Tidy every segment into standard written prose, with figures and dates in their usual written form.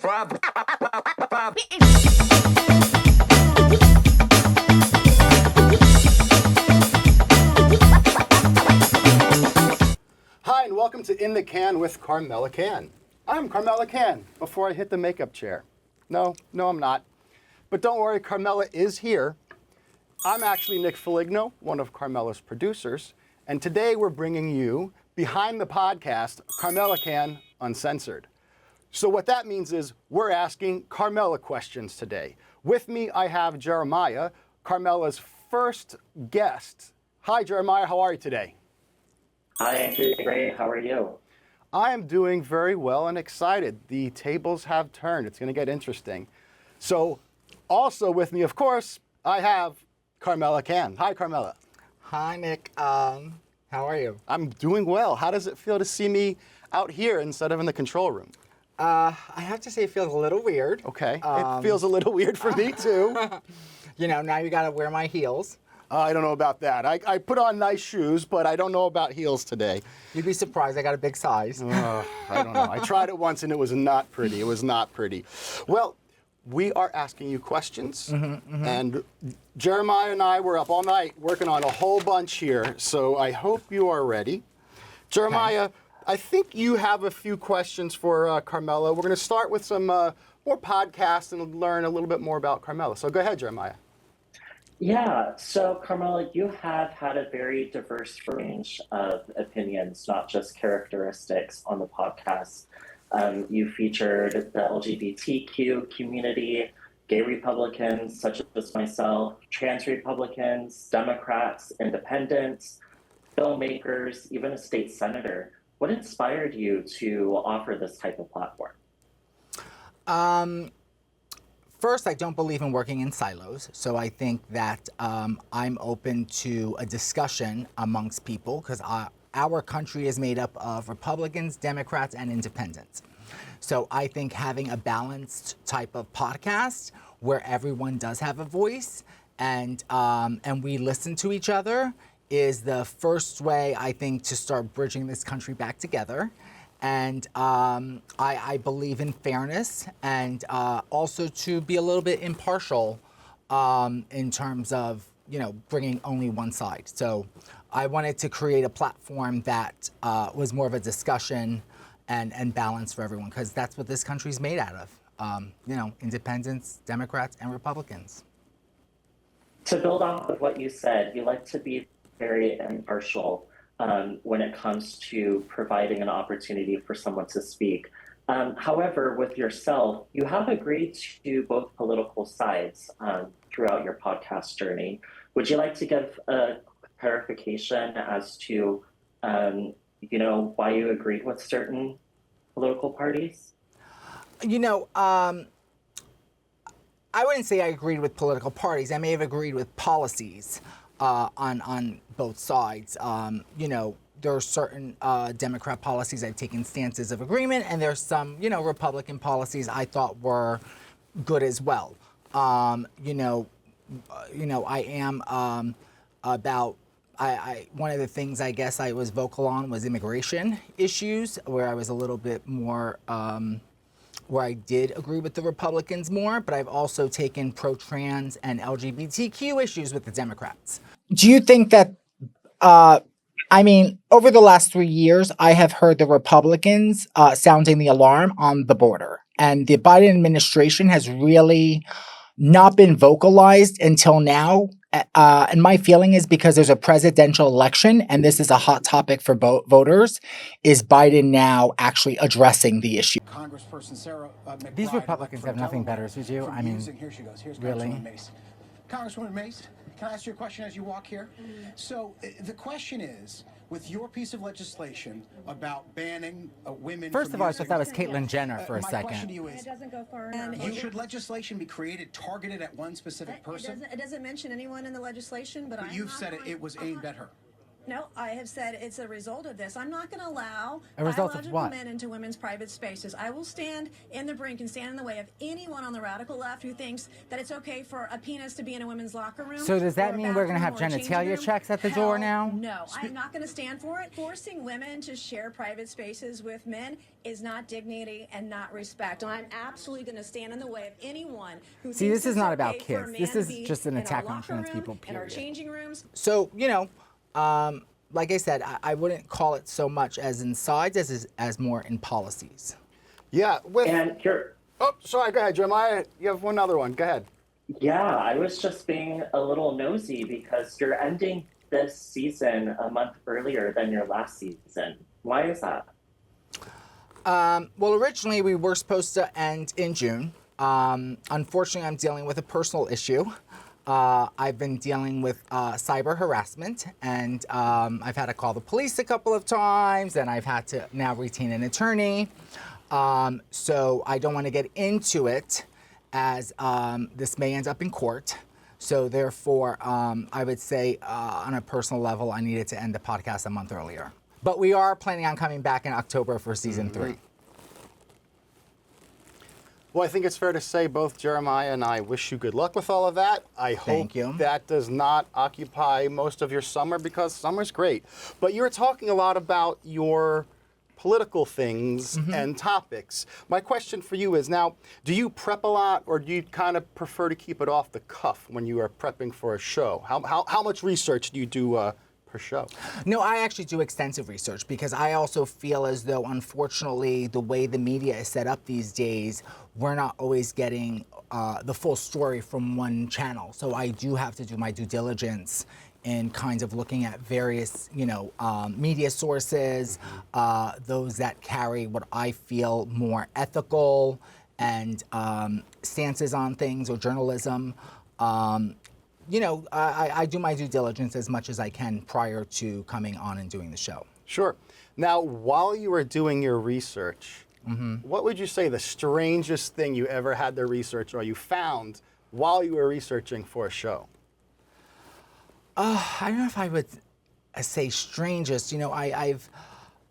problem. Hi, and welcome to In the Cann with Carmella Cann. I'm Carmella Cann, before I hit the makeup chair. No, I'm not. But don't worry, Carmella is here. I'm actually Nick Foligno, one of Carmella's producers, and today we're bringing you, behind the podcast, Carmella Cann, Uncensored. So what that means is we're asking Carmella questions today. With me, I have Jeremiah, Carmella's first guest. Hi, Jeremiah, how are you today? Hi, I'm doing great. How are you? I am doing very well and excited. The tables have turned. It's going to get interesting. So also with me, of course, I have Carmella Cann. Hi, Carmella. Hi, Nick. How are you? I'm doing well. How does it feel to see me out here instead of in the control room? I have to say it feels a little weird. Okay. It feels a little weird for me, too. You know, now you got to wear my heels. I don't know about that. I put on nice shoes, but I don't know about heels today. You'd be surprised. I got a big size. I don't know. I tried it once, and it was not pretty. It was not pretty. Well, we are asking you questions, and Jeremiah and I were up all night working on a whole bunch here, so I hope you are ready. Jeremiah, okay. I think you have a few questions for Carmella. We're going to start with some more podcasts and learn a little bit more about Carmella. So go ahead, Jeremiah. Yeah, so Carmella, you have had a very diverse range of opinions, not just characteristics on the podcast. You featured the LGBTQ community, gay Republicans such as myself, trans Republicans, Democrats, independents, filmmakers, even a state senator. What inspired you to offer this type of platform? First, I don't believe in working in silos, so I think that I'm open to a discussion amongst people because our country is made up of Republicans, Democrats, and independents. So I think having a balanced type of podcast where everyone does have a voice and we listen to each other is the first way, I think, to start bridging this country back together. And I believe in fairness and also to be a little bit impartial in terms of, you know, bringing only one side. So I wanted to create a platform that was more of a discussion and balance for everyone, because that's what this country's made out of, you know, independents, Democrats, and Republicans. To build off of what you said, you like to be very impartial when it comes to providing an opportunity for someone to speak. However, with yourself, you have agreed to both political sides throughout your podcast journey. Would you like to give a clarification as to, you know, why you agreed with certain political parties? You know, I wouldn't say I agreed with political parties. I may have agreed with policies on both sides. You know, there are certain Democrat policies I've taken stances of agreement, and there's some, you know, Republican policies I thought were good as well. You know, I am about. One of the things I guess I was vocal on was immigration issues, where I was a little bit more. Where I did agree with the Republicans more, but I've also taken pro-trans and LGBTQ issues with the Democrats. Do you think that, I mean, over the last 3 years, I have heard the Republicans sounding the alarm on the border, and the Biden administration has really not been vocalized until now. And my feeling is because there's a presidential election, and this is a hot topic for voters, is Biden now actually addressing the issue? Congressperson Sarah McBride. These Republicans have nothing better to do. I mean, here she goes. Here's really? Congresswoman Mace. Congresswoman Mace, can I ask you a question as you walk here? So the question is, with your piece of legislation about banning women. First of all, I thought that was Caitlyn Jenner for a my second. question to you is, It doesn't go far enough. should legislation be created targeted at one specific person? It doesn't mention anyone in the legislation, but You've said it was aimed at her. No, I have said it's a result of this. I'm not going to allow A result of biological what? men into women's private spaces. I will stand in the brink and stand in the way of anyone on the radical left who thinks that it's okay for a penis to be in a women's locker room. So does that or a mean we're gonna have bathroom or a changing genitalia room. checks at the door now? No, I'm not going to stand for it. Forcing women to share private spaces with men is not dignity and not respect. And I'm absolutely going to stand in the way of anyone who See, thinks this is it's not okay about for a kids. man This to is be just an in our attack on locker trans room, people, in our period. changing rooms. So, like I said, I wouldn't call it so much as in sides as more in policies. Yeah. And you're, Oh, sorry. Go ahead, Jeremiah. You have one other one. Go ahead. yeah, I was just being a little nosy because you're ending this season a month earlier than your last season. Why is that? Well, originally we were supposed to end in June. Unfortunately, I'm dealing with a personal issue. I've been dealing with cyber harassment, and I've had to call the police a couple of times, and I've had to now retain an attorney. So I don't want to get into it, as this may end up in court. So therefore, I would say on a personal level, I needed to end the podcast a month earlier. But we are planning on coming back in October for season 3. Well, I think it's fair to say both Jeremiah and I wish you good luck with all of that. I Thank hope you. that does not occupy most of your summer, because summer's great. But you were talking a lot about your political things and topics. My question for you is now, do you prep a lot, or do you kind of prefer to keep it off the cuff when you are prepping for a show? How much research do you do per show? No, I actually do extensive research, because I also feel as though, unfortunately, the way the media is set up these days, we're not always getting the full story from one channel. So I do have to do my due diligence in kind of looking at various, media sources, those that carry what I feel more ethical and stances on things, or journalism. I do my due diligence as much as I can prior to coming on and doing the show. Sure. Now, while you were doing your research, what would you say the strangest thing you ever had to research, or you found while you were researching for a show? I don't know if I would say strangest. I've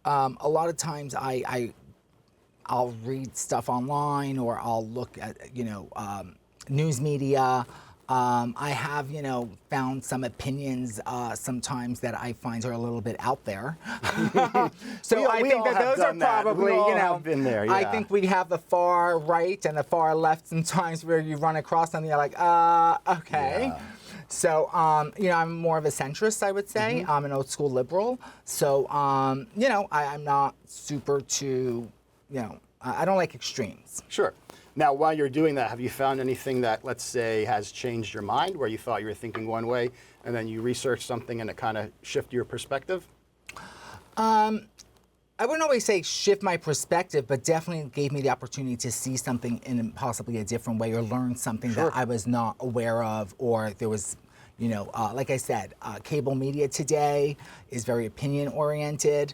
a lot of times I'll read stuff online, or I'll look at news media. I have, found some opinions sometimes that I find are a little bit out there. So I think that those are probably, We all have been there, I yeah. think we have the far right and the far left sometimes, where you run across something, you're like, okay. Yeah. So, I'm more of a centrist, I would say. I'm an old school liberal. So, I'm not super too, I don't like extremes. Sure. Now, while you're doing that, have you found anything that, let's say, has changed your mind, where you thought you were thinking one way, and then you researched something and it kind of shifted your perspective? I wouldn't always say shift my perspective, but definitely gave me the opportunity to see something in possibly a different way, or learn something Sure. that I was not aware of, or there was, like I said, cable media today is very opinion oriented.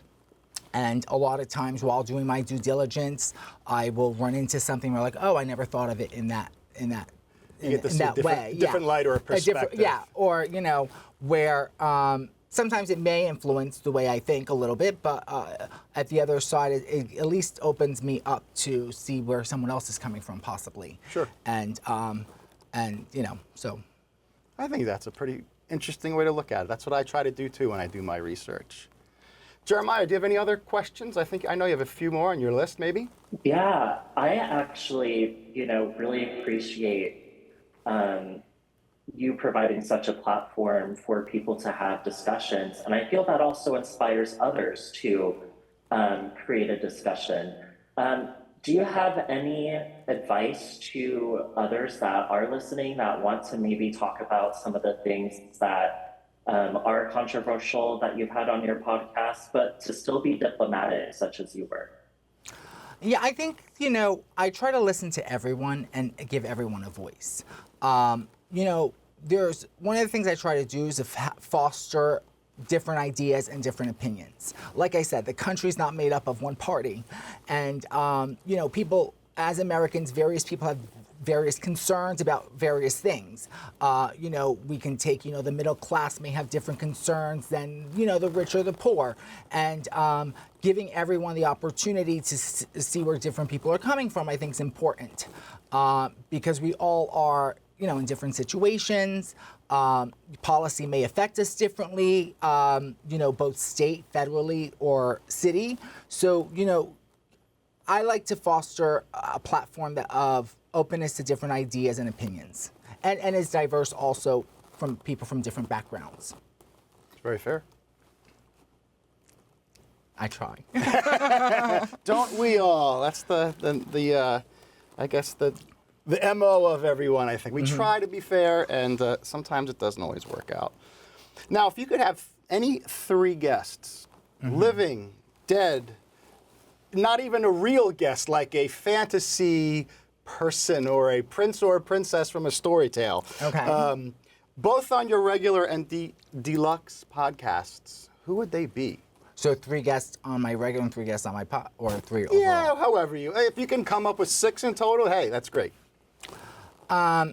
And a lot of times while doing my due diligence, I will run into something where, like, oh, I never thought of it in that You get to see a that different, way. different light or a perspective. Or, where sometimes it may influence the way I think a little bit, but at the other side, it at least opens me up to see where someone else is coming from, possibly. Sure. And so. I think that's a pretty interesting way to look at it. That's what I try to do, too, when I do my research. Jeremiah, do you have any other questions? I know you have a few more on your list, maybe? Yeah, I actually, really appreciate you providing such a platform for people to have discussions. And I feel that also inspires others to create a discussion. Do you have any advice to others that are listening that want to maybe talk about some of the things that are controversial that you've had on your podcast, but to still be diplomatic, such as you were? Yeah, I think, I try to listen to everyone and give everyone a voice. There's one of the things I try to do is to foster different ideas and different opinions. Like I said, the country's not made up of one party. And, people, as Americans, various people have various concerns about various things. We can take, the middle class may have different concerns than, the rich or the poor. And giving everyone the opportunity to see where different people are coming from, I think is important. Because we all are, in different situations. Policy may affect us differently, both state, federally, or city. So, I like to foster a platform of openness to different ideas and opinions, and is diverse also from people from different backgrounds. It's very fair. I try. Don't we all? That's the I guess the MO of everyone, I think. We try to be fair, and sometimes it doesn't always work out. Now, if you could have any 3 guests, living, dead, not even a real guest, like a fantasy person or a prince or a princess from a story tale, Okay. Both on your regular and deluxe podcasts, who would they be? So 3 guests on my regular and 3 guests on my pod, or 3 overall? Yeah, however if you can come up with 6 in total, hey, that's great. I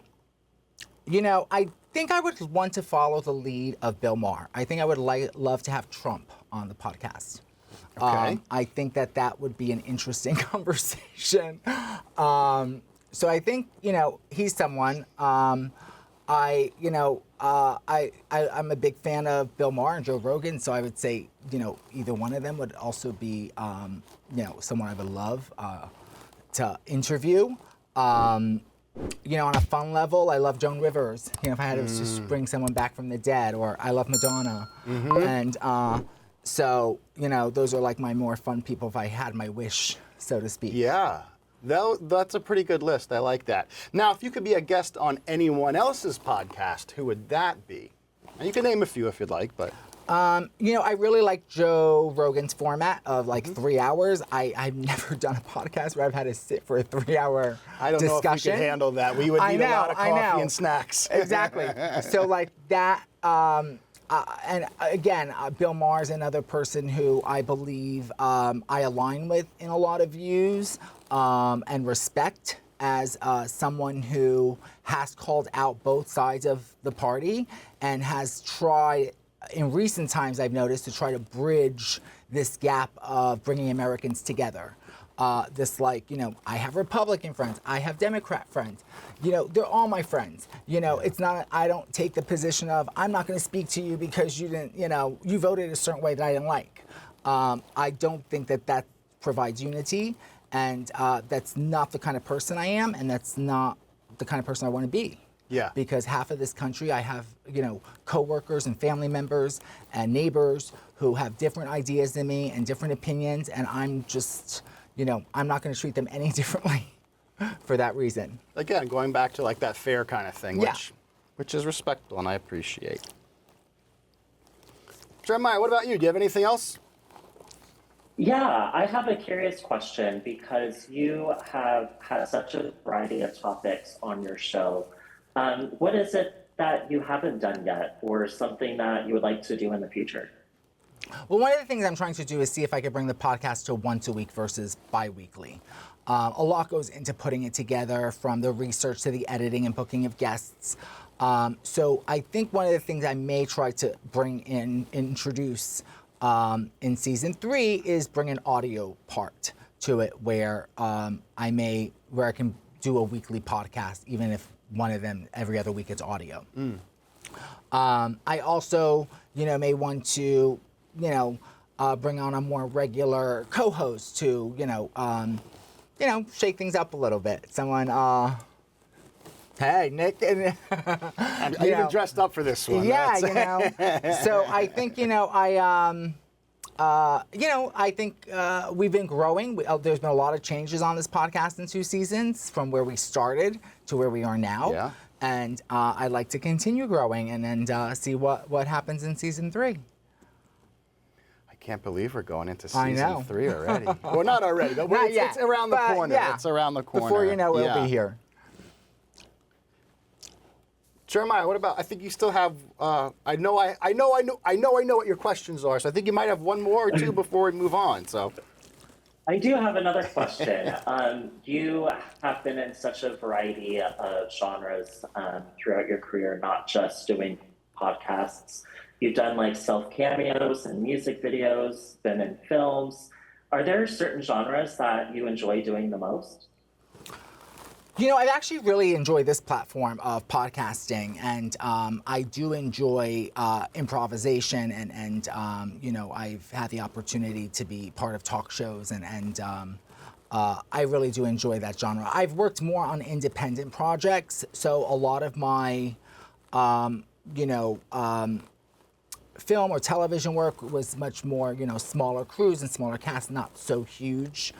think I would want to follow the lead of Bill Maher. I think I would love to have Trump on the podcast. Okay. I think that would be an interesting conversation. So I think, he's someone. I'm a big fan of Bill Maher and Joe Rogan, so I would say, either one of them would also be, someone I would love to interview. On a fun level, I love Joan Rivers. If I had to just bring someone back from the dead, or I love Madonna. And so, those are like my more fun people if I had my wish, so to speak. Yeah, that's a pretty good list. I like that. Now, if you could be a guest on anyone else's podcast, who would that be? And you can name a few if you'd like, but... I really like Joe Rogan's format of like 3 hours. I've never done a podcast where I've had to sit for a 3-hour discussion. I don't know if we could handle that. We would need a lot of coffee and snacks. Exactly. So like that, and again, Bill Maher is another person who I believe I align with in a lot of views and respect as someone who has called out both sides of the party and has tried, in recent times I've noticed, to try to bridge this gap of bringing Americans together. I have Republican friends, I have Democrat friends. They're all my friends. It's not, I don't take the position of, I'm not going to speak to you because you didn't, you voted a certain way that I didn't like. I don't think that provides unity, and that's not the kind of person I am, and that's not the kind of person I want to be. Yeah. Because half of this country, I have, coworkers and family members and neighbors who have different ideas than me and different opinions, and I'm just, I'm not going to treat them any differently for that reason. Again, going back to like that fair kind of thing, which is respectful and I appreciate. Jeremiah, what about you? Do you have anything else? Yeah, I have a curious question because you have had such a variety of topics on your show. What is it that you haven't done yet, or something that you would like to do in the future? Well, one of the things I'm trying to do is see if I could bring the podcast to once a week versus bi-weekly. A lot goes into putting it together, from the research to the editing and booking of guests. So I think one of the things I may try to introduce in season 3 is bring an audio part to it, where I can do a weekly podcast, even if one of them every other week it's audio. I also, may want to, bring on a more regular co-host to, shake things up a little bit. Someone, hey, Nick. I even dressed up for this one. Yeah, So I think, I think we've been growing. There's been a lot of changes on this podcast in 2 seasons, from where we started to where we are now. Yeah. And I'd like to continue growing and see what happens in season 3. I can't believe we're going into season 3 already. Well, not already, but Not it's, yet, it's around the but corner. yeah. It's around the corner. Before you know, we'll be here. Jeremiah, what about? I think you still have. I know what your questions are. So I think you might have one more or two before we move on. So. I do have another question. You have been in such a variety of genres throughout your career, not just doing podcasts. You've done like self cameos and music videos, been in films. Are there certain genres that you enjoy doing the most? You know, I actually really enjoy this platform of podcasting, and I do enjoy improvisation, and you know, I've had the opportunity to be part of talk shows, and I really do enjoy that genre. I've worked more on independent projects, so a lot of my, you know, film or television work was much more, you know, smaller crews and smaller casts, not so huge,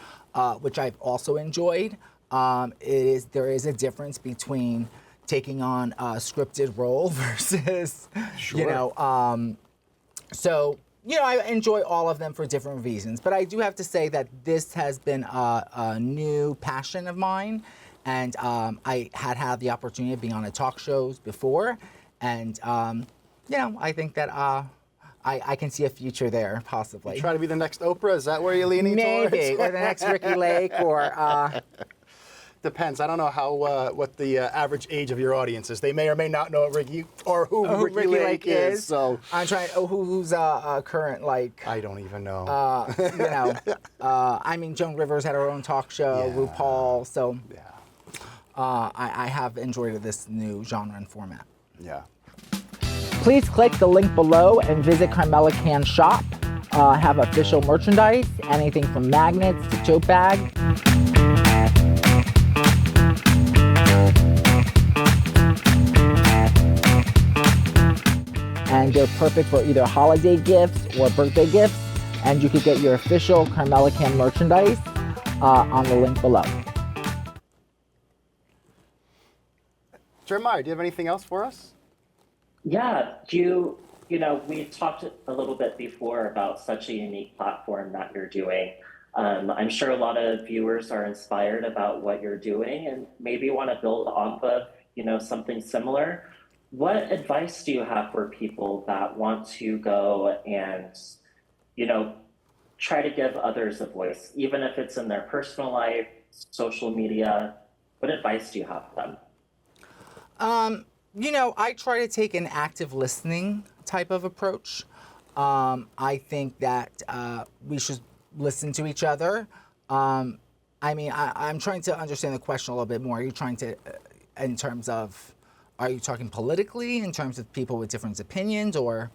which I've also enjoyed. There is a difference between taking on a scripted role versus, Sure. you know, so, you know, I enjoy all of them for different reasons. But I do have to say that this has been a new passion of mine. And I had the opportunity of being on talk shows before. And, you know, I think that I can see a future there, possibly. Try to be the next Oprah? Is that where you're leaning Maybe, towards? or the next Ricky Lake, or... Depends. I don't know how what the average age of your audience is. They may or may not know Ricky or who Ricky Lake is. So I'm trying. Oh, who's current, like? I don't even know. You know, I mean, Joan Rivers had her own talk show. Yeah. RuPaul. So Yeah. I have enjoyed this new genre and format. Yeah. Please click the link below and visit Carmella Cann shop. Have official merchandise, anything from magnets to tote bags. And they're perfect for either holiday gifts or birthday gifts. And you could get your official Carmella Cann merchandise on the link below. Jeremiah, do you have anything else for us? Yeah, you know, we talked a little bit before about such a unique platform that you're doing. I'm sure a lot of viewers are inspired about what you're doing and maybe want to build off of, you know, something similar. What advice do you have for people that want to go and, you know, try to give others a voice, even if it's in their personal life, social media? What advice do you have for them? You know, I try to take an active listening type of approach. I think that we should listen to each other. I mean, I'm trying to understand the question a little bit more. Are you trying to, in terms of, are you talking politically, in terms of people with different opinions, or?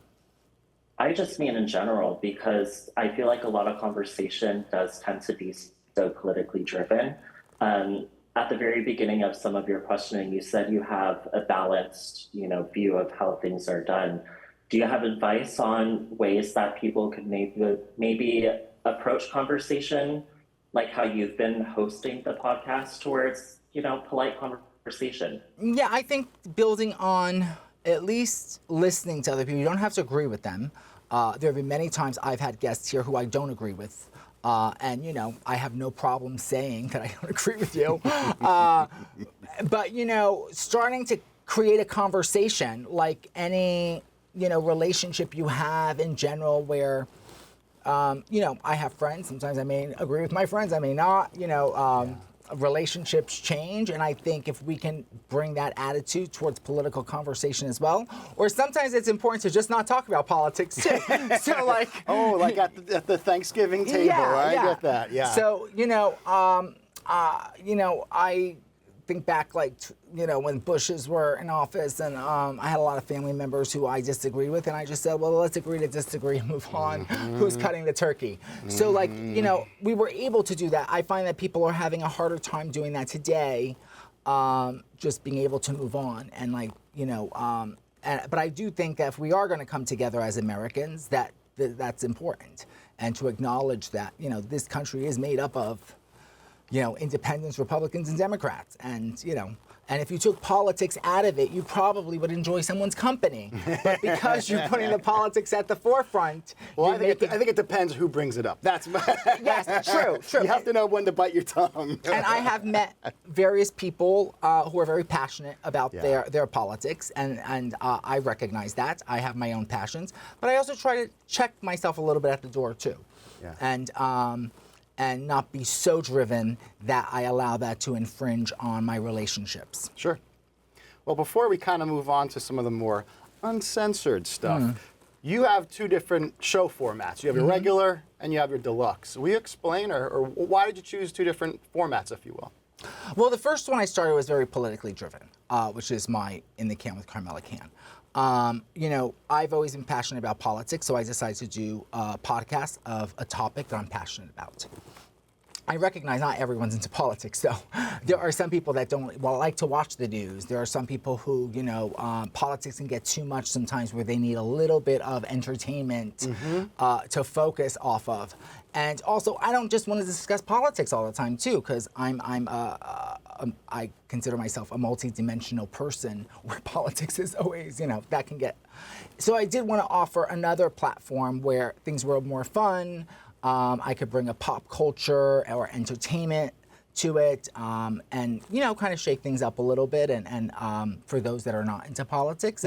I just mean in general, because I feel like a lot of conversation does tend to be so politically driven. At the very beginning of some of your questioning, you said you have a balanced, you know, view of how things are done. Do you have advice on ways that people could maybe approach conversation, like how you've been hosting the podcast, towards, you know, polite conversation? Yeah, I think building on at least listening to other people. You don't have to agree with them. There have been many times I've had guests here who I don't agree with. And, you know, I have no problem saying that I don't agree with you. But, you know, starting to create a conversation, like any, you know, relationship you have in general, where, you know, I have friends. Sometimes I may agree with my friends, I may not, you know. Relationships change, and I think if we can bring that attitude towards political conversation as well, or sometimes it's important to just not talk about politics too. So like, Oh, like at the Thanksgiving table. I get that. Yeah. So you know, I think back, like, you know, when Bushes were in office, and I had a lot of family members who I disagreed with, and I just said, well, let's agree to disagree and move on. Who's cutting the turkey? So, like, you know, we were able to do that. I find that people are having a harder time doing that today, just being able to move on. And, like, you know, but I do think that if we are going to come together as Americans, that's important. And to acknowledge that, you know, this country is made up of, you know, independents, Republicans, and Democrats. And, you know, and if you took politics out of it, you probably would enjoy someone's company. But because you're putting the politics at the forefront, well, I think it depends who brings it up. That's yes, true. You have to know when to bite your tongue. And I have met various people who are very passionate about their politics, and I recognize that. I have my own passions, but I also try to check myself a little bit at the door too. Yeah. And and not be so driven that I allow that to infringe on my relationships. Sure. Well, before we kind of move on to some of the more uncensored stuff, you have two different show formats. You have your regular and you have your deluxe. Will you explain, or why did you choose two different formats, if you will? Well, the first one I started was very politically driven, which is my In the Cann with Carmella Cann. You know, I've always been passionate about politics, so I decided to do a podcast of a topic that I'm passionate about. I recognize not everyone's into politics, so there are some people that don't like to watch the news. There are some people who, you know, politics can get too much sometimes where they need a little bit of entertainment to focus off of. And also, I don't just want to discuss politics all the time too, because I consider myself a multi-dimensional person where politics is always, you know, that can get. So I did want to offer another platform where things were more fun. I could bring a pop culture or entertainment to it, and you know, kind of shake things up a little bit, and for those that are not into politics,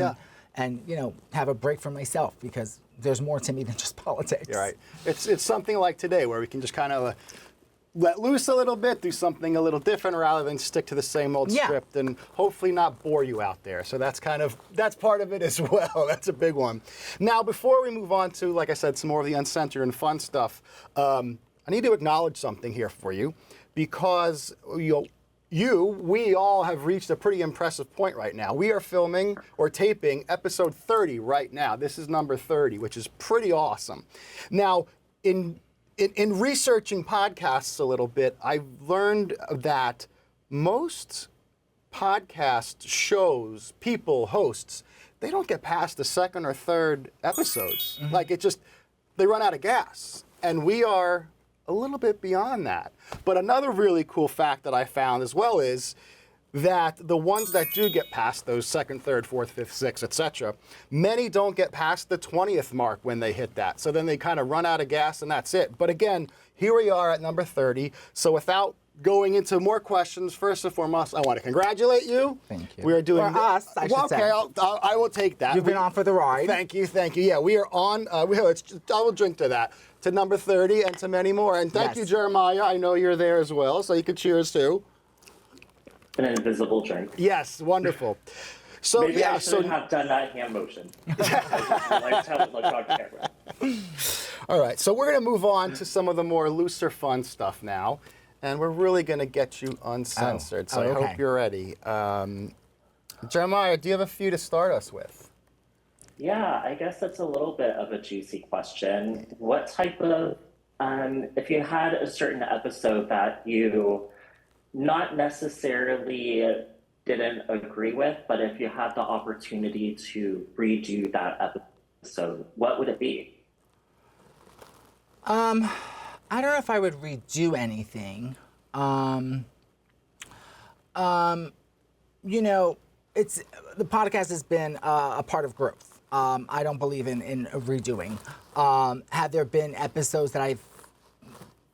and you know, have a break for myself, because there's more to me than just politics. You're right. It's something like today where we can just kind of let loose a little bit, do something a little different rather than stick to the same old script, and hopefully not bore you out there. So that's part of it as well. That's a big one. Now, before we move on to, like I said, some more of the uncensored and fun stuff, I need to acknowledge something here for you, because we all have reached a pretty impressive point right now. We are filming or taping episode 30 right now. This is number 30, which is pretty awesome. Now, in researching podcasts a little bit, I've learned that most podcast shows, people, hosts, they don't get past the second or third episodes. Like they run out of gas. And we are a little bit beyond that. But another really cool fact that I found as well is that the ones that do get past those second, third, fourth, fifth, sixth, etc., many don't get past the 20th mark when they hit that. So then they kind of run out of gas and that's it. But again, here we are at number 30. So without going into more questions, first and foremost, I want to congratulate you. Thank you. We are doing us, I should say. I will take that. You've been on for the ride. Thank you. Yeah, we are on. I will drink to that. To number 30 and to many more. And thank you, Jeremiah. I know you're there as well, so you can cheers too. An invisible drink. Yes, wonderful. So maybe I shouldn't have done that hand motion. I like to have it look on camera. All right, so we're going to move on to some of the more looser, fun stuff now, and we're really going to get you uncensored. So I hope you're ready. Jeremiah, do you have a few to start us with? Yeah, I guess that's a little bit of a juicy question. What type of, if you had a certain episode that you not necessarily didn't agree with, but if you had the opportunity to redo that episode, what would it be? I don't know if I would redo anything. You know, the podcast has been a part of growth. I don't believe in redoing. Have there been episodes that I've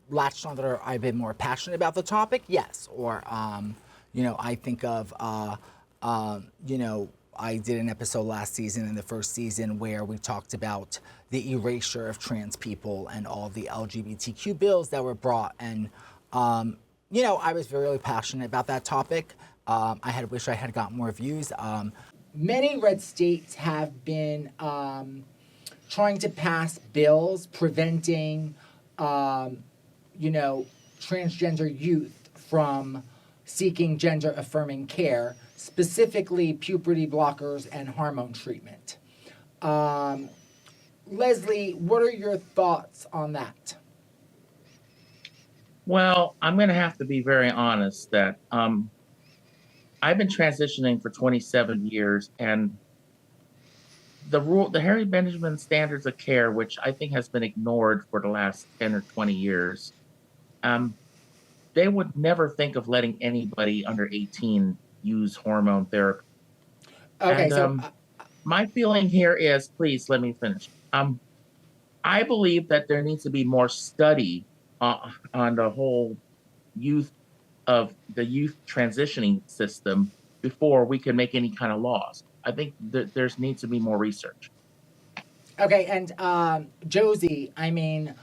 latched on that I've been more passionate about the topic? Yes. Or, you know, I think of, you know, I did an episode last season in the first season where we talked about the erasure of trans people and all the LGBTQ bills that were brought. And, you know, I was very passionate about that topic. I wish I had gotten more views. Many red states have been trying to pass bills preventing, you know, transgender youth from seeking gender-affirming care, specifically puberty blockers and hormone treatment. Leslie, what are your thoughts on that? Well, I'm going to have to be very honest that I've been transitioning for 27 years, and the Harry Benjamin standards of care, which I think has been ignored for the last 10 or 20 years, they would never think of letting anybody under 18 use hormone therapy. Okay, and, my feeling here is, please let me finish. I believe that there needs to be more study on the whole youth transitioning system before we can make any kind of laws. I think there needs to be more research. Okay, and Josie, I mean,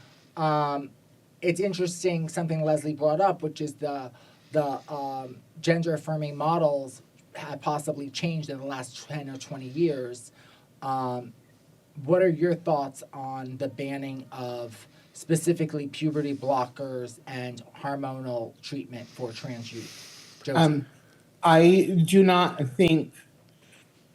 it's interesting something Leslie brought up, which is the gender affirming models have possibly changed in the last 10 or 20 years. What are your thoughts on the banning of specifically puberty blockers and hormonal treatment for trans youth? Josie? I do not think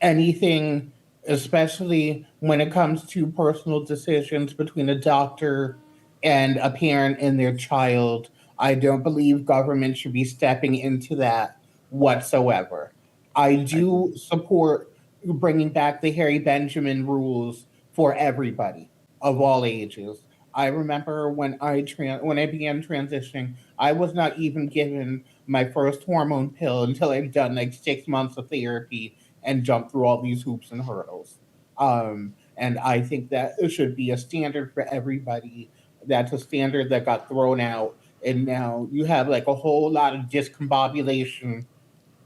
anything, especially when it comes to personal decisions between a doctor and a parent and their child, I don't believe government should be stepping into that whatsoever. I do support bringing back the Harry Benjamin rules for everybody of all ages. I remember when I began transitioning, I was not even given my first hormone pill until I'd done like 6 months of therapy and jumped through all these hoops and hurdles. And I think that it should be a standard for everybody. That's a standard that got thrown out, and now you have like a whole lot of discombobulation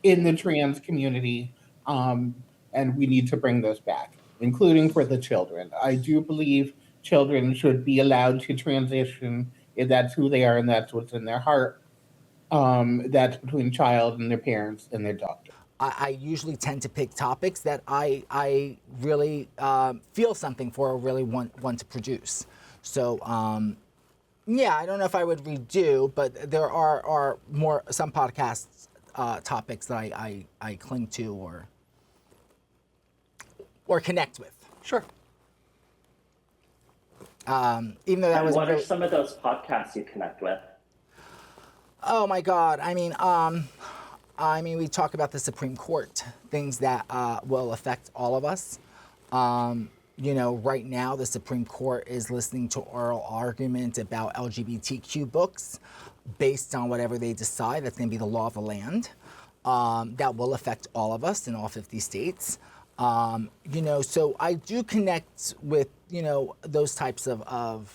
in the trans community, and we need to bring those back, including for the children. I do believe children should be allowed to transition if that's who they are and that's what's in their heart. That's between child and their parents and their doctor. I usually tend to pick topics that I really feel something for or really want to produce. So, yeah, I don't know if I would redo, but there are some podcasts topics that I cling to or connect with. Sure. Even though that was what are some of those podcasts you connect with? Oh my God! I mean, we talk about the Supreme Court, things that will affect all of us. You know, right now the Supreme Court is listening to oral argument about LGBTQ books based on whatever they decide. That's going to be the law of the land. That will affect all of us in all 50 states. You know, so I do connect with, you know, those types of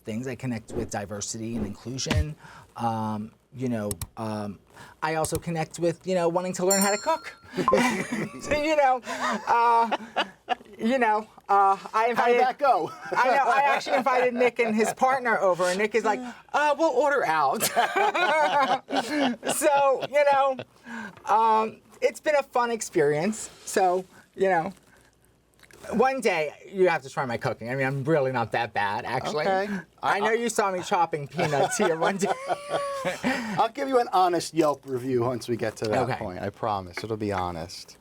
things. I connect with diversity and inclusion. You know, I also connect with, you know, wanting to learn how to cook. I invited. How did that go? I know. I actually invited Nick and his partner over, and Nick is like, "We'll order out." So, you know, it's been a fun experience. So, you know, one day you have to try my cooking. I mean, I'm really not that bad, actually. Okay. I know you saw me chopping peanuts here one day. I'll give you an honest Yelp review once we get to that Okay. point. I promise. It'll be honest.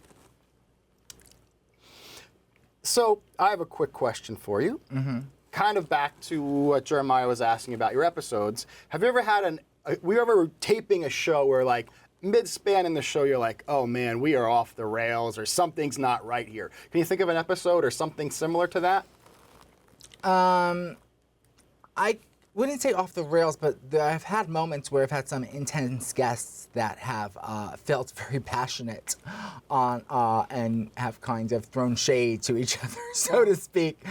So I have a quick question for you. Mm-hmm. Kind of back to what Jeremiah was asking about your episodes. Have you ever had were you ever taping a show where, like, mid-span in the show, you're like, oh man, we are off the rails, or something's not right here? Can you think of an episode or something similar to that? I wouldn't say off the rails, but I've had moments where I've had some intense guests that have felt very passionate on and have kind of thrown shade to each other, so to speak.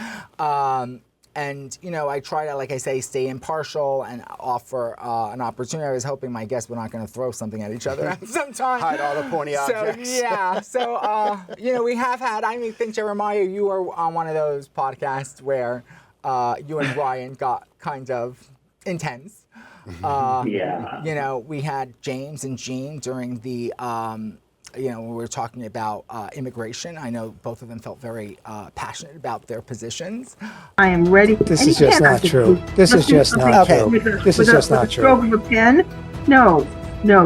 And, you know, I try to, like I say, stay impartial and offer an opportunity. I was hoping my guests were not going to throw something at each other at some time. Hide all the pointy objects. So, yeah. So, you know, we have had, I think, Jeremiah, you were on one of those podcasts where you and Ryan got kind of intense. Yeah. You know, we had James and Jean during the, you know, when we were talking about immigration. I know both of them felt very passionate about their positions. I am ready. This is just not true. This is just not true. This is just not true. With a stroke of a pen? No,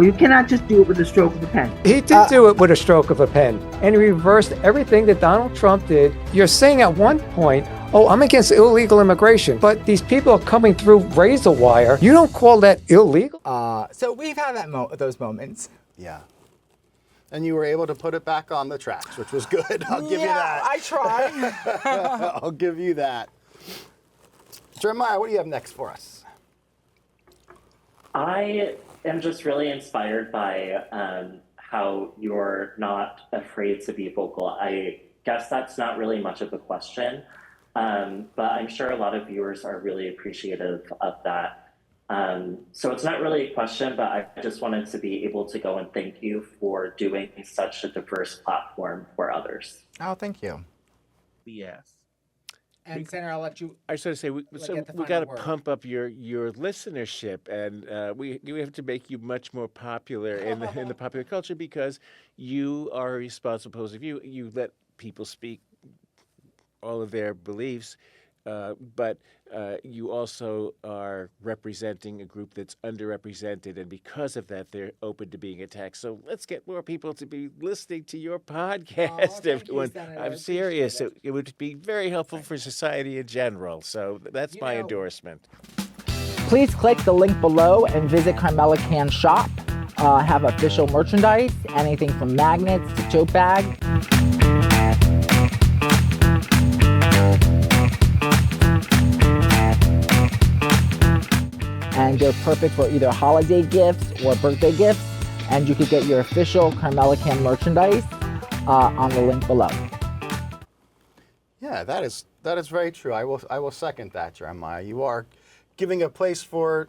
you cannot just do it with a stroke of a pen. He did do it with a stroke of a pen, and he reversed everything that Donald Trump did. You're saying at one point, oh, I'm against illegal immigration, but these people are coming through razor wire. You don't call that illegal? So we've had those moments. Yeah. And you were able to put it back on the tracks, which was good. I'll give you that. I tried. I'll give you that. Jeremiah, what do you have next for us? I am just really inspired by how you're not afraid to be vocal. I guess that's not really much of a question, but I'm sure a lot of viewers are really appreciative of that. So it's not really a question, but I just wanted to be able to go and thank you for doing such a diverse platform for others. Oh, thank you. Yes. And Senator, I'll let you. I was going to say, we get the got to final word. pump up your listenership, and we have to make you much more popular in the popular culture because you are a responsible person. You let people speak all of their beliefs, but you also are representing a group that's underrepresented, and because of that, they're open to being attacked. So let's get more people to be listening to your podcast, everyone. I'm serious. It would be very helpful for society in general. So that's my endorsement. Please click the link below and visit Carmella Cann shop. Have official merchandise, anything from magnets to tote bag. And they're perfect for either holiday gifts or birthday gifts. And you could get your official Carmella Cann merchandise on the link below. Yeah, that is very true. I will second that, Jeremiah. You are giving a place for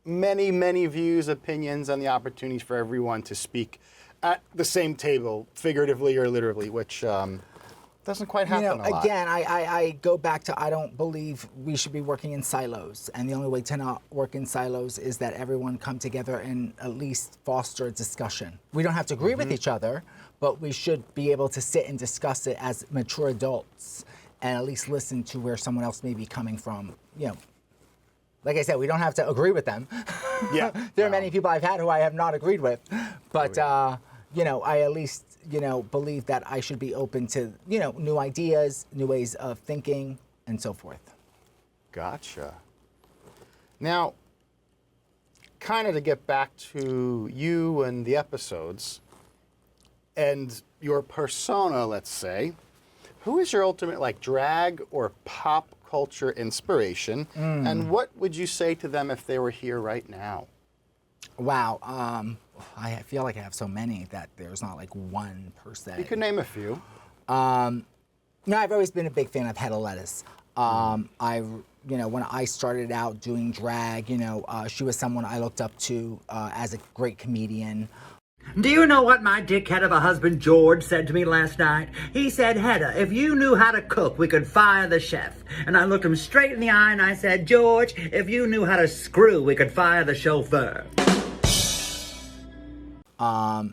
many views, opinions, and the opportunities for everyone to speak at the same table, figuratively or literally, which doesn't quite happen a lot. Again, I go back to I don't believe we should be working in silos. And the only way to not work in silos is that everyone come together and at least foster a discussion. We don't have to agree with each other, but we should be able to sit and discuss it as mature adults and at least listen to where someone else may be coming from. Like I said, we don't have to agree with them. Yeah. There are many people I've had who I have not agreed with. But, I at least, believe that I should be open to, new ideas, new ways of thinking, and so forth. Gotcha. Now, kind of to get back to you and the episodes and your persona, let's say, who is your ultimate, drag or pop culture inspiration, and what would you say to them if they were here right now? Wow, I feel like I have so many that there's not one per se. You could name a few. I've always been a big fan of Hedda Lettuce. When I started out doing drag, she was someone I looked up to as a great comedian. Do you know what my dickhead of a husband George said to me last night? He said, Hedda, if you knew how to cook, we could fire the chef. And I looked him straight in the eye and I said, George, if you knew how to screw, we could fire the chauffeur. I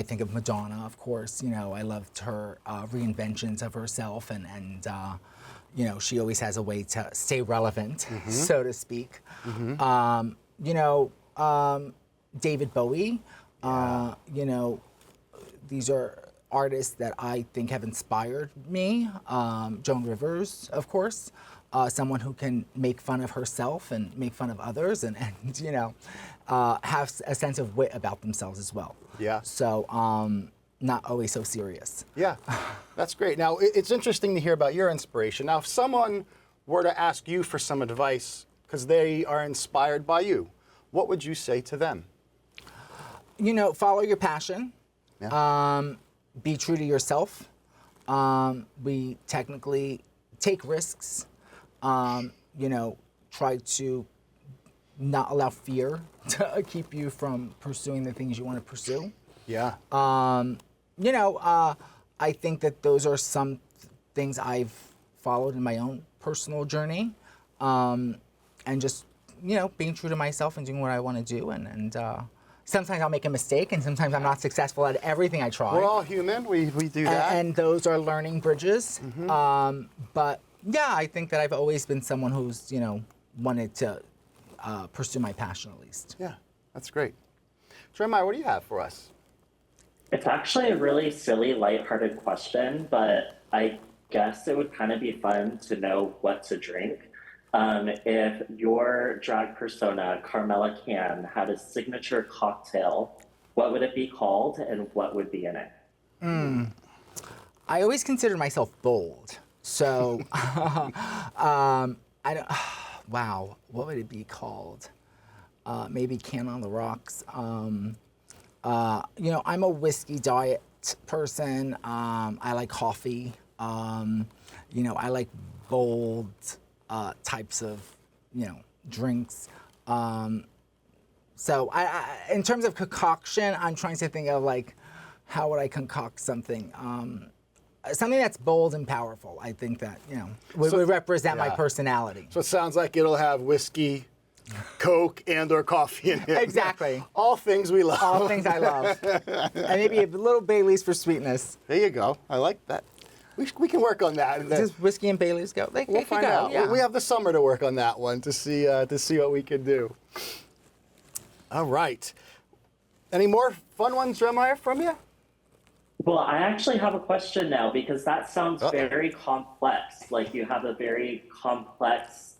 think of Madonna, of course. I loved her reinventions of herself, and she always has a way to stay relevant, so to speak. David Bowie. These are artists that I think have inspired me. Joan Rivers, of course. Someone who can make fun of herself and make fun of others and have a sense of wit about themselves as well. Yeah. So, not always so serious. Yeah, that's great. Now, it's interesting to hear about your inspiration. Now, if someone were to ask you for some advice because they are inspired by you, what would you say to them? Follow your passion. Yeah. Be true to yourself. We technically take risks. Try to not allow fear to keep you from pursuing the things you want to pursue. Yeah. I think that those are some things I've followed in my own personal journey. And just, being true to myself and doing what I want to do. And sometimes I'll make a mistake, and sometimes I'm not successful at everything I try. We're all human. We do that. And those are learning bridges. But yeah, I think that I've always been someone who's, wanted to pursue my passion at least. Yeah, that's great. Jeremiah, what do you have for us? It's actually a really silly, lighthearted question, but I guess it would kind of be fun to know what to drink. If your drag persona, Carmella Cann, had a signature cocktail, what would it be called and what would be in it? I always considered myself bold. So, I don't, wow, what would it be called? Maybe Can on the Rocks. I'm a whiskey diet person. I like coffee. I like bold types of, drinks. So in terms of concoction, I'm trying to think of how would I concoct something? something that's bold and powerful. I think that, would represent my personality. So it sounds like it'll have whiskey, Coke, and/or coffee in it. Exactly. All things we love. All things I love. And maybe a little Baileys for sweetness. There you go. I like that. We can work on that. Does whiskey and Baileys go? We'll find out. Yeah. We have the summer to work on that one to see what we can do. All right. Any more fun ones, Jeremiah, from you? Well, I actually have a question now because that sounds very complex. Like you have a very complex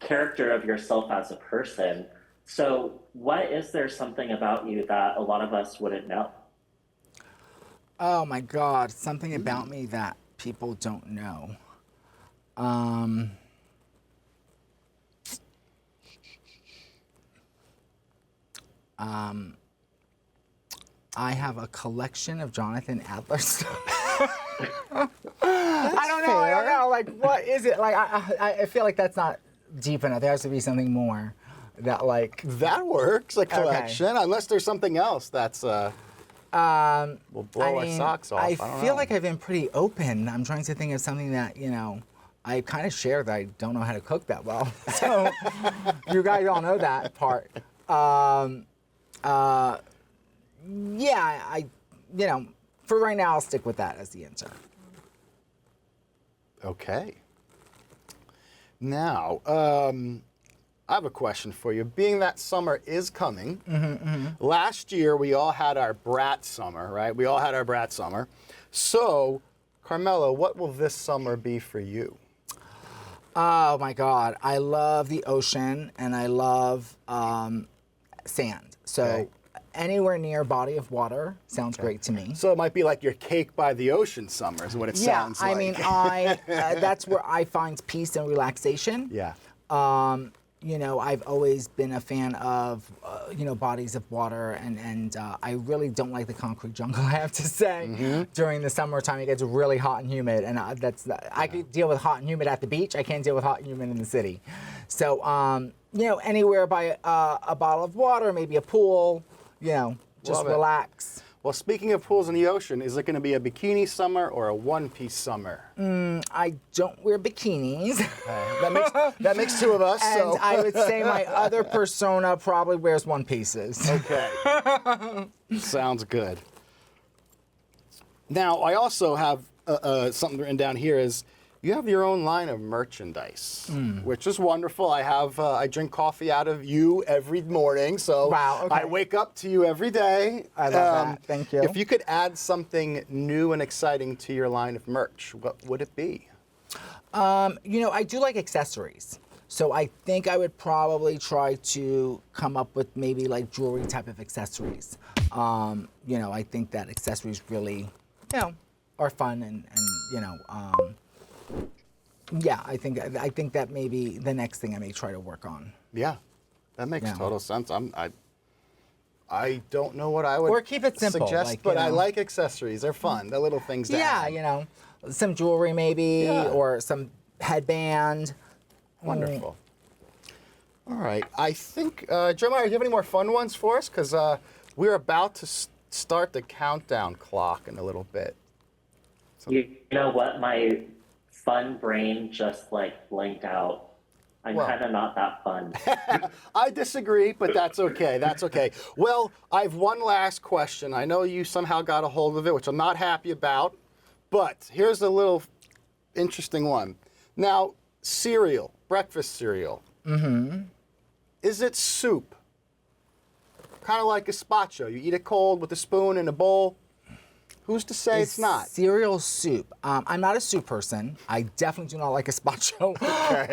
character of yourself as a person. So what is there something about you that a lot of us wouldn't know? Oh my God, something about me that people don't know. I have a collection of Jonathan Adler stuff. I don't know. Like, what is it? Like, I feel like that's not deep enough. There has to be something more that, like. That works, a collection, unless there's something else that's. We'll blow our socks off. I feel like I've been pretty open. I'm trying to think of something that, I kind of share that I don't know how to cook that well. So, you guys all know that part. Yeah, for right now, I'll stick with that as the answer. Okay. Now, I have a question for you. Being that summer is coming, last year we all had our brat summer, right? We all had our brat summer. So, Carmella, what will this summer be for you? Oh my God, I love the ocean and I love sand. So anywhere near a body of water sounds great to me. So it might be like your cake by the ocean summer is what it sounds like. Yeah, I mean, that's where I find peace and relaxation. Yeah. I've always been a fan of, bodies of water, and I really don't like the concrete jungle, I have to say. During the summertime, it gets really hot and humid, and I could deal with hot and humid at the beach. I can't deal with hot and humid in the city. So, anywhere by a bottle of water, maybe a pool, just relax. Well, speaking of pools in the ocean, is it going to be a bikini summer or a one-piece summer? I don't wear bikinis. That makes two of us. And I would say my other persona probably wears one pieces. Okay. Sounds good. Now, I also have something written down here is you have your own line of merchandise, which is wonderful. I drink coffee out of you every morning, so I wake up to you every day. I love that. Thank you. If you could add something new and exciting to your line of merch, what would it be? I do like accessories. So I think I would probably try to come up with maybe like jewelry type of accessories. I think that accessories really, are fun and yeah, I think that maybe the next thing I may try to work on. Yeah, that makes total sense. I don't know what I would keep it simple, suggest, but I like accessories. They're fun. They're little things to add. Some jewelry maybe, or some headband. Wonderful. All right, I think, Jeremiah, do you have any more fun ones for us? Because we're about to start the countdown clock in a little bit. So. You know what? My fun brain just blanked out. I'm kind of not that fun. I disagree, but that's okay. That's okay. Well, I have one last question. I know you somehow got a hold of it, which I'm not happy about, but here's a little interesting one. Now, cereal, breakfast cereal. Is it soup? Kind of like gazpacho. You eat it cold with a spoon in a bowl. Who's to say it's not? Cereal soup. I'm not a soup person. I definitely do not like gazpacho. Okay.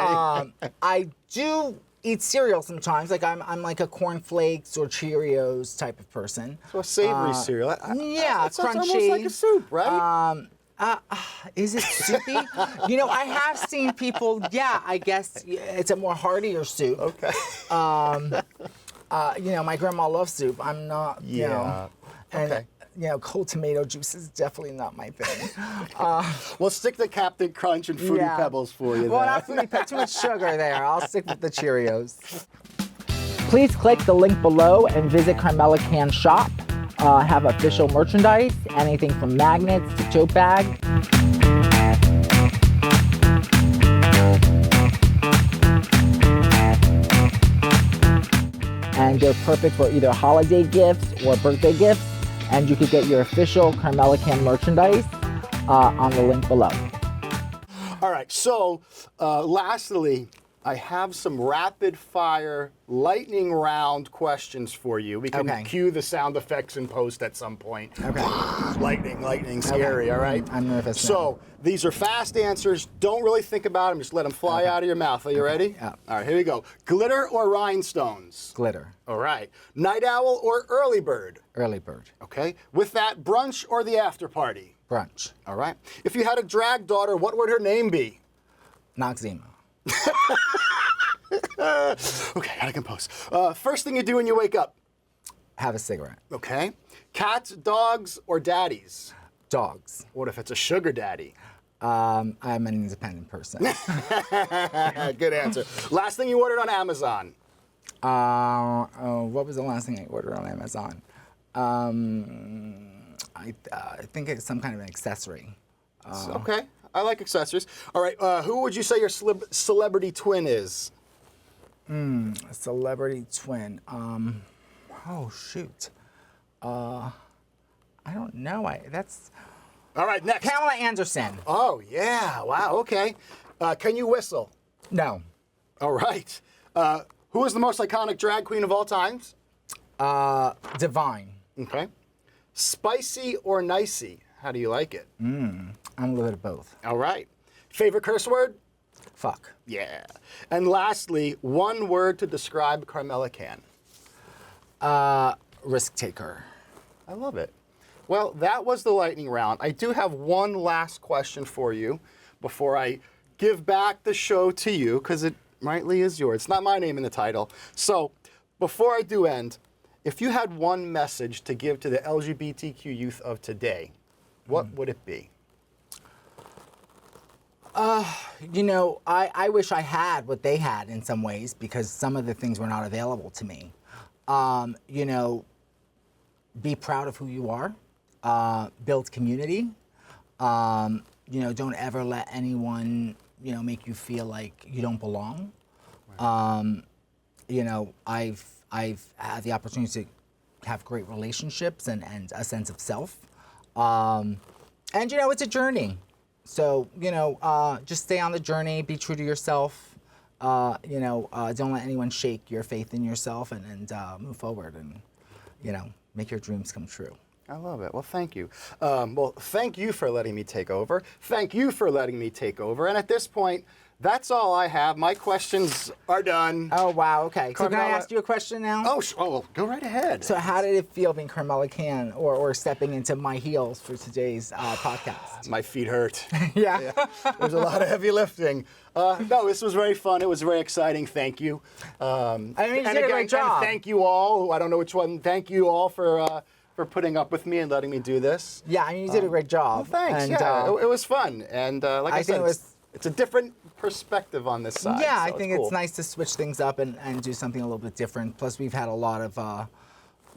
I do eat cereal sometimes. Like I'm like a cornflakes or Cheerios type of person. So a savory cereal. Crunchy. It's almost like a soup, right? Is it soupy? I have seen people. Yeah, I guess it's a more heartier soup. Okay. My grandma loves soup. I'm not. Okay. Cold tomato juice is definitely not my thing. We'll stick to Captain Crunch and Fruity Pebbles for you. Well, not Fruity Pebbles. Too much sugar there. I'll stick with the Cheerios. Please click the link below and visit Carmella Cann shop. Have official merchandise, anything from magnets to tote bag. and they're perfect for either holiday gifts or birthday gifts. And you could get your official Carmella Cann merchandise on the link below. All right, so lastly, I have some rapid fire lightning round questions for you. We can cue the sound effects in post at some point. Okay. Lightning, scary, all right? I'm nervous So these are fast answers. Don't really think about them. Just let them fly out of your mouth. Are you ready? Yeah. All right, here we go. Glitter or rhinestones? Glitter. All right. Night owl or early bird? Early bird. Okay. With that, brunch or the after party? Brunch. All right. If you had a drag daughter, what would her name be? Noxzema. Okay, gotta compose. First thing you do when you wake up? Have a cigarette. Okay. Cats, dogs, or daddies? Dogs. What if it's a sugar daddy? I'm an independent person. Good answer. Last thing you ordered on Amazon? What was the last thing I ordered on Amazon? I think it's some kind of an accessory. Okay, I like accessories. All right, who would you say your celebrity twin is? A celebrity twin. Oh shoot. I don't know. All right, next. Pamela Anderson. Oh yeah. Wow. Okay. Can you whistle? No. All right. Who is the most iconic drag queen of all times? Divine. Okay. Spicy or nicey? How do you like it? I'm a little bit of both. All right. Favorite curse word? Fuck. Yeah. And lastly, one word to describe Carmella Cann. Risk taker. I love it. Well, that was the lightning round. I do have one last question for you before I give back the show to you, because it rightly is yours. It's not my name in the title. So before I do end, if you had one message to give to the LGBTQ youth of today, what would it be? You know, I wish I had what they had in some ways, because some of the things were not available to me. You know, be proud of who you are. Build community. You know, don't ever let anyone, you know, make you feel like you don't belong. Right. You know, I've had the opportunity to have great relationships and a sense of self. And, you know, it's a journey. So, you know, just stay on the journey, be true to yourself. You know, don't let anyone shake your faith in yourself, and move forward and, you know, make your dreams come true. I love it. Well, thank you. Well, thank you for letting me take over. Thank you for letting me take over. And at this point, that's all I have. My questions are done. Oh, wow. Okay. So can I Carmella- ask you a question now? Oh, well, go right ahead. So how did it feel being Carmella Cann or stepping into my heels for today's podcast? My feet hurt. Yeah. There's a lot of heavy lifting. No, this was very fun. It was very exciting. Thank you. I mean, you and did a again, great job. thank you all. I don't know which one. Thank you all for putting up with me and letting me do this. Yeah, I mean, you did a great job. Well, thanks. And, yeah, it was fun. And like I said, think it's a different perspective on this side. Yeah, so I think cool. it's nice to switch things up and do something a little bit different. Plus, we've had a lot of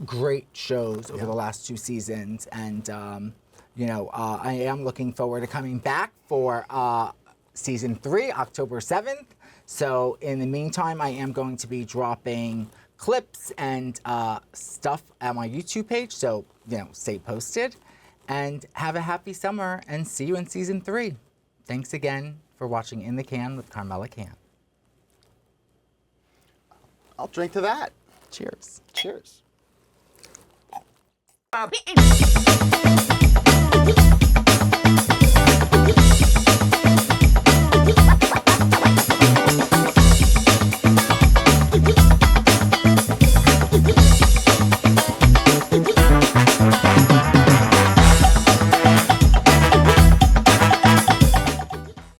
great shows over the last 2 seasons. And, you know, I am looking forward to coming back for season 3, October 7th. So in the meantime, I am going to be dropping clips and stuff at my YouTube page. So, you know, stay posted and have a happy summer, and see you in season 3. Thanks again for watching In the Cann with Carmella Cann. I'll drink to that. Cheers. Cheers.